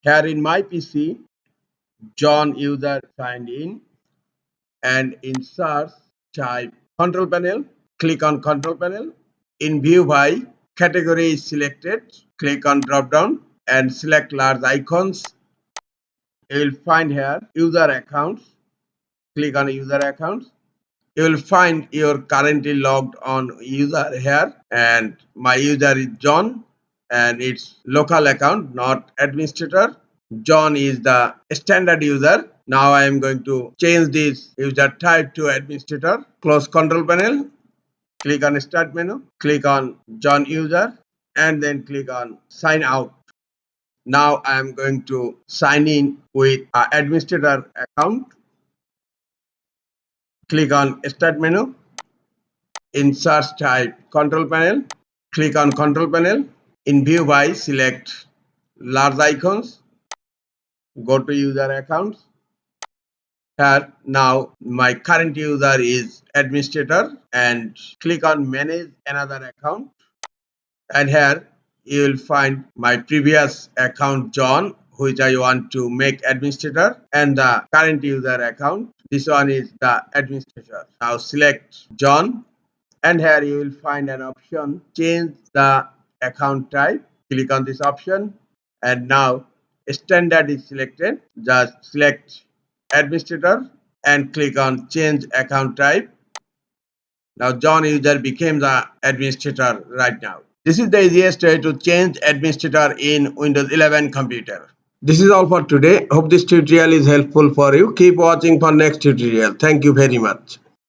Here in my PC, John user signed in, and in search type control panel, click on control panel. In view by category is selected, click on drop down and select large icons. You will find here user accounts, click on user accounts. You will find your currently logged on user here, and my user is John and it's local account, not administrator. John is the standard user. Now I am going to change this user type to administrator. Close control panel, click on start menu, click on John user, and then click on sign out. Now I am going to sign in with an administrator account. Click on start menu. In search type control panel, click on control panel. In view by select large icons, go to user accounts. Here now my current user is administrator, and click on manage another account, and here you will find my previous account John, which I want to make administrator, and the current user account, this one is the administrator. Now select John, and here you will find an option change the account type. Click on this option, and now standard is selected. Just select administrator and click on change account type. Now John user became the administrator right now. This is the easiest way to change administrator in Windows 11 computer. This is all for today. Hope this tutorial is helpful for you. Keep watching for next tutorial. Thank you very much.